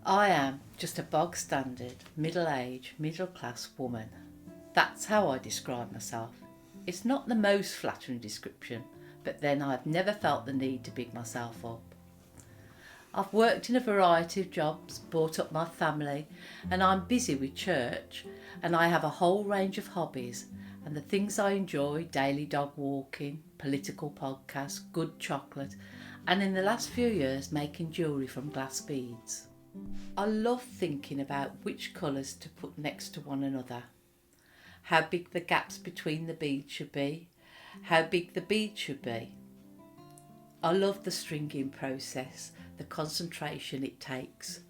I am just a bog standard, middle-aged, middle-class woman. That's how I describe myself. It's not the most flattering description, but then I've never felt the need to big myself up. I've worked in a variety of jobs, brought up my family, and I'm busy with church, and I have a whole range of hobbies, and the things I enjoy: daily dog walking, political podcasts, good chocolate, and in the last few years making jewellery from glass beads. I love thinking about which colours to put next to one another, how big the gaps between the beads should be, how big the bead should be. I love the stringing process, the concentration it takes.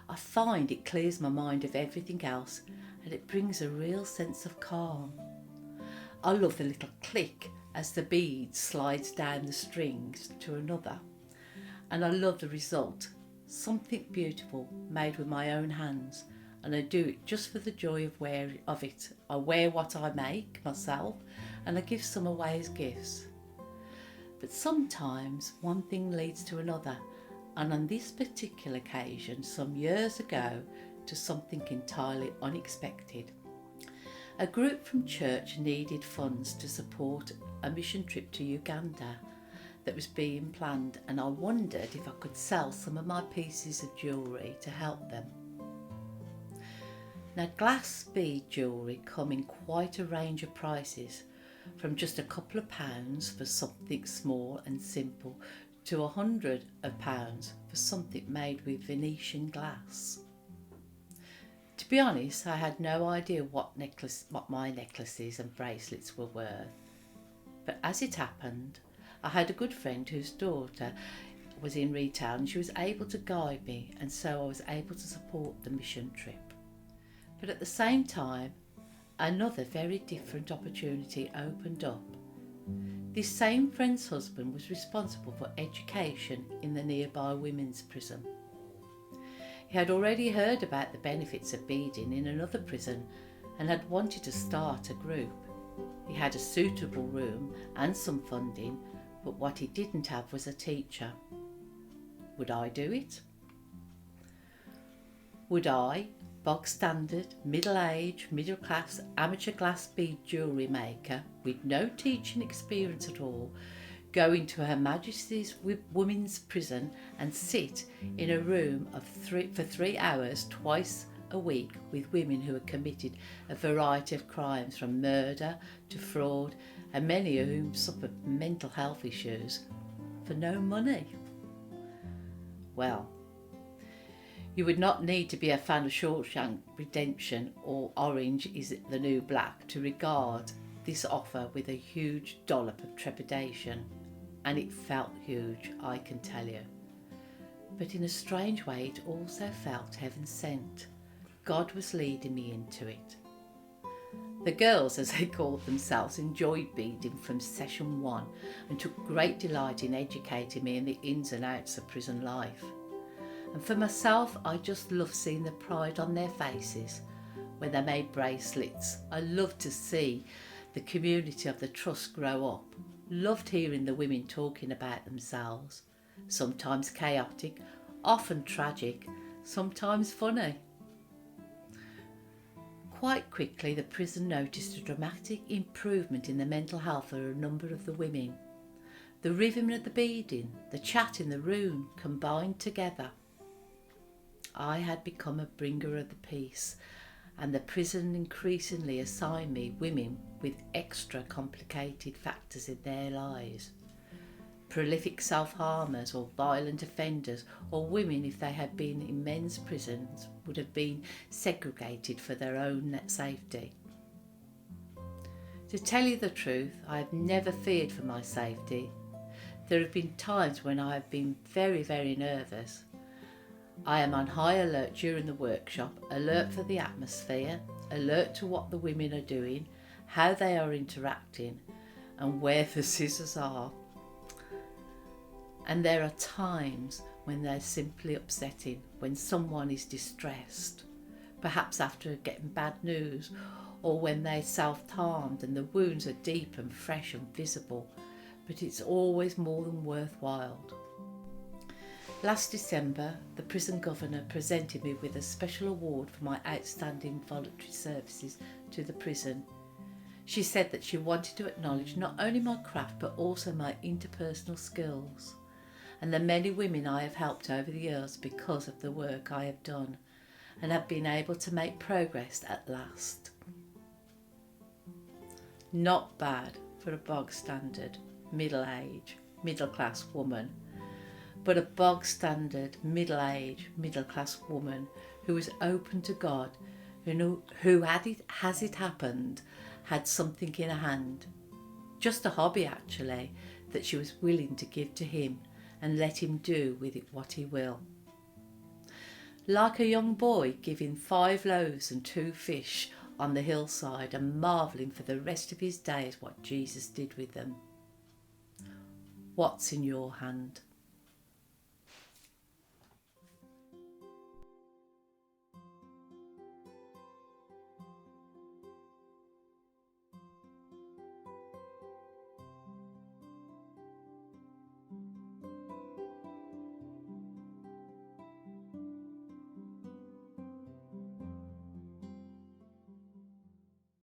I find it clears my mind of everything else and it brings a real sense of calm. I love the little click as the bead slides down the strings to another, and I love the result. Something beautiful made with my own hands, and I do it just for the joy of it. I wear what I make myself and I give some away as gifts. But sometimes one thing leads to another, and on this particular occasion, some years ago, to something entirely unexpected. A group from church needed funds to support a mission trip to Uganda that was being planned, and I wondered if I could sell some of my pieces of jewellery to help them. Now, glass bead jewellery come in quite a range of prices, from just a couple of pounds for something small and simple to £100 for something made with Venetian glass. To be honest, I had no idea what my necklaces and bracelets were worth, but as it happened, I had a good friend whose daughter was in retail and she was able to guide me, and so I was able to support the mission trip. But at the same time, another very different opportunity opened up. This same friend's husband was responsible for education in the nearby women's prison. He had already heard about the benefits of beading in another prison and had wanted to start a group. He had a suitable room and some funding, but what he didn't have was a teacher. Would I do it? Would I, bog standard, middle-aged, middle-class, amateur glass bead jewellery maker with no teaching experience at all, go into Her Majesty's Women's Prison and sit in a room for 3 hours twice a week with women who had committed a variety of crimes, from murder to fraud, and many of whom suffered mental health issues, for no money? Well, you would not need to be a fan of Shawshank Redemption or Orange Is It the New Black to regard this offer with a huge dollop of trepidation, and it felt huge, I can tell you. But in a strange way, it also felt heaven sent. God was leading me into it. The girls, as they called themselves, enjoyed beading from session 1 and took great delight in educating me in the ins and outs of prison life. And for myself, I just loved seeing the pride on their faces when they made bracelets. I loved to see the community of the trust grow up. Loved hearing the women talking about themselves, sometimes chaotic, often tragic, sometimes funny. Quite quickly, the prison noticed a dramatic improvement in the mental health of a number of the women. The rhythm of the beading, the chat in the room combined together. I had become a bringer of the peace, and the prison increasingly assigned me women with extra complicated factors in their lives. Prolific self-harmers or violent offenders, or women, if they had been in men's prisons, would have been segregated for their own safety. To tell you the truth, I have never feared for my safety. There have been times when I have been very, very nervous. I am on high alert during the workshop, alert for the atmosphere, alert to what the women are doing, how they are interacting, and where the scissors are. And there are times when they're simply upsetting, when someone is distressed, perhaps after getting bad news, or when they're self-harmed and the wounds are deep and fresh and visible, but it's always more than worthwhile. Last December, the prison governor presented me with a special award for my outstanding voluntary services to the prison. She said that she wanted to acknowledge not only my craft but also my interpersonal skills and the many women I have helped over the years because of the work I have done and have been able to make progress at last. Not bad for a bog standard, middle-aged, middle-class woman, but a bog standard, middle-aged, middle-class woman who is open to God and who as it happened, had something in her hand, just a hobby actually, that she was willing to give to him and let him do with it what he will. Like a young boy giving 5 loaves and 2 fish on the hillside and marvelling for the rest of his days what Jesus did with them. What's in your hand?